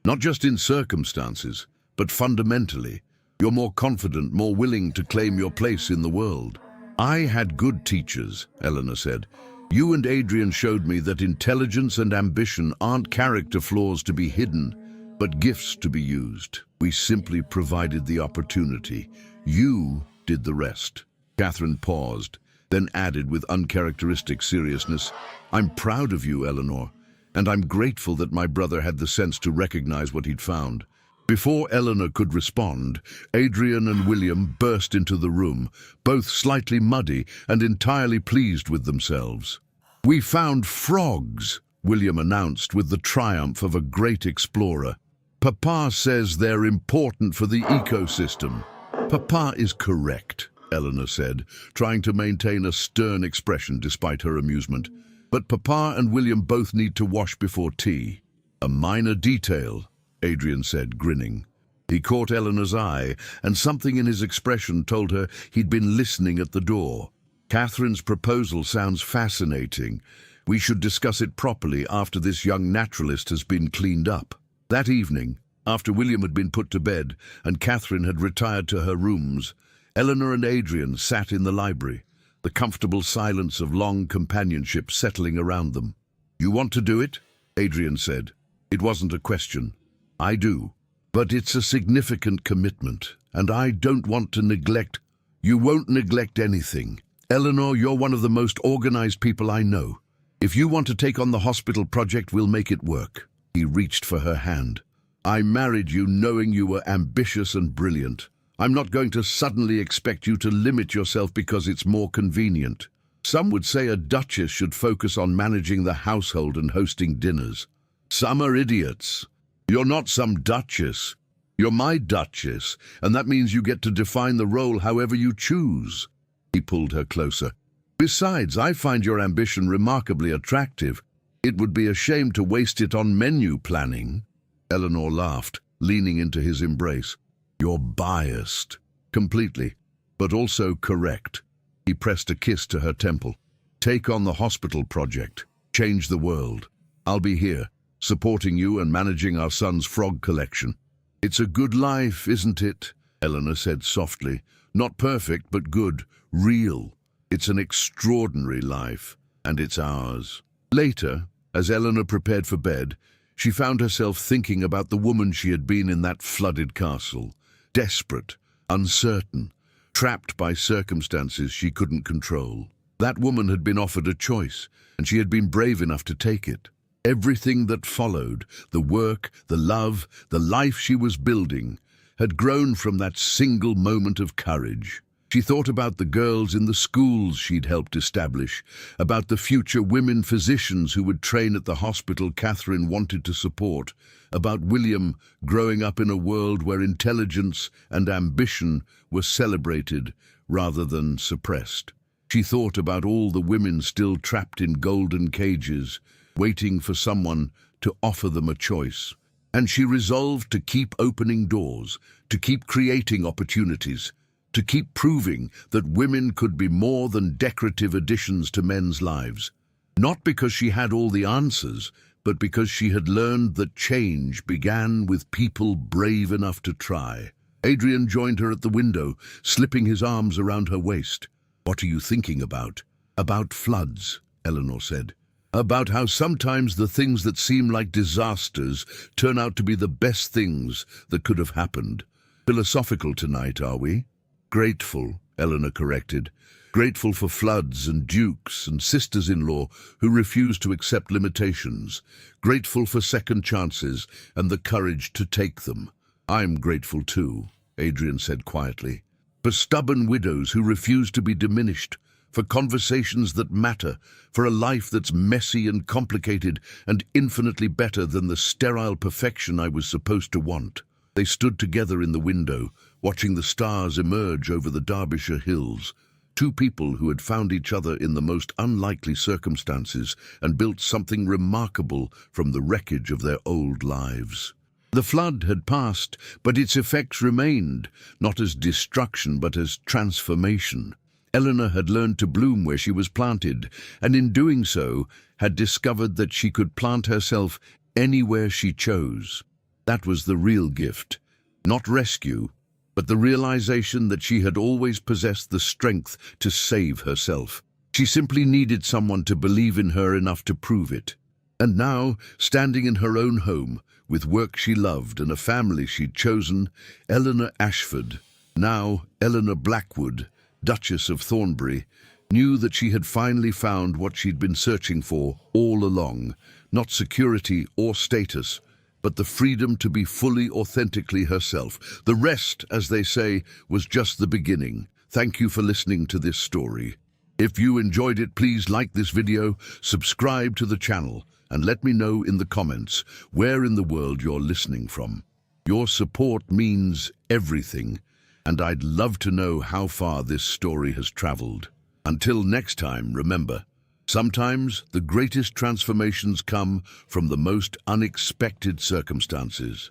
Not just in circumstances, but fundamentally. You're more confident, more willing to claim your place in the world. I had good teachers, Eleanor said. You and Adrian showed me that intelligence and ambition aren't character flaws to be hidden, but gifts to be used. We simply provided the opportunity. You did the rest. Catherine paused, then added with uncharacteristic seriousness, I'm proud of you, Eleanor, and I'm grateful that my brother had the sense to recognize what he'd found. Before Eleanor could respond, Adrian and William burst into the room, both slightly muddy and entirely pleased with themselves. We found frogs, William announced with the triumph of a great explorer. Papa says they're important for the ecosystem. Papa is correct, Eleanor said, trying to maintain a stern expression despite her amusement. But Papa and William both need to wash before tea. A minor detail, Adrian said, grinning. He caught Eleanor's eye, and something in his expression told her he'd been listening at the door. Catherine's proposal sounds fascinating. We should discuss it properly after this young naturalist has been cleaned up. That evening, after William had been put to bed and Catherine had retired to her rooms, Eleanor and Adrian sat in the library, the comfortable silence of long companionship settling around them. You want to do it? Adrian said. It wasn't a question. I do. But it's a significant commitment, and I don't want to neglect. You won't neglect anything. Eleanor, you're one of the most organized people I know. If you want to take on the hospital project, we'll make it work. He reached for her hand. I married you knowing you were ambitious and brilliant. I'm not going to suddenly expect you to limit yourself because it's more convenient. Some would say a duchess should focus on managing the household and hosting dinners. Some are idiots. You're not some duchess. You're my duchess, and that means you get to define the role however you choose. He pulled her closer. Besides, I find your ambition remarkably attractive. It would be a shame to waste it on menu planning. Eleanor laughed, leaning into his embrace. You're biased. Completely, but also correct. He pressed a kiss to her temple. Take on the hospital project. Change the world. I'll be here, supporting you and managing our son's frog collection. It's a good life, isn't it? Eleanor said softly. Not perfect, but good. Real. It's an extraordinary life, and it's ours. Later, as Eleanor prepared for bed, she found herself thinking about the woman she had been in that flooded castle. Desperate, uncertain, trapped by circumstances she couldn't control. That woman had been offered a choice, and she had been brave enough to take it. Everything that followed, the work, the love, the life she was building, had grown from that single moment of courage. She thought about the girls in the schools she'd helped establish, about the future women physicians who would train at the hospital Catherine wanted to support, about William growing up in a world where intelligence and ambition were celebrated rather than suppressed. She thought about all the women still trapped in golden cages, waiting for someone to offer them a choice. And she resolved to keep opening doors, to keep creating opportunities, to keep proving that women could be more than decorative additions to men's lives. Not because she had all the answers, but because she had learned that change began with people brave enough to try. Adrian joined her at the window, slipping his arms around her waist. "What are you thinking about?" "About floods," Eleanor said. "About how sometimes the things that seem like disasters turn out to be the best things that could have happened." "Philosophical tonight, are we?" "Grateful," Eleanor corrected. "Grateful for floods and dukes and sisters-in-law who refuse to accept limitations. Grateful for second chances and the courage to take them." "I'm grateful too," Adrian said quietly. "For stubborn widows who refuse to be diminished, for conversations that matter, for a life that's messy and complicated and infinitely better than the sterile perfection I was supposed to want." They stood together in the window, watching the stars emerge over the Derbyshire hills. Two people who had found each other in the most unlikely circumstances and built something remarkable from the wreckage of their old lives. The flood had passed, but its effects remained, not as destruction but as transformation. Eleanor had learned to bloom where she was planted, and in doing so had discovered that she could plant herself anywhere she chose. That was the real gift, not rescue, but the realization that she had always possessed the strength to save herself. She simply needed someone to believe in her enough to prove it. And now, standing in her own home, with work she loved and a family she'd chosen, Eleanor Ashford, now Eleanor Blackwood, Duchess of Thornbury, knew that she had finally found what she'd been searching for all along, not security or status, but the freedom to be fully, authentically herself. The rest, as they say, was just the beginning. Thank you for listening to this story. If you enjoyed it, please like this video, subscribe to the channel, and let me know in the comments where in the world you're listening from. Your support means everything, and I'd love to know how far this story has traveled. Until next time, remember, sometimes the greatest transformations come from the most unexpected circumstances.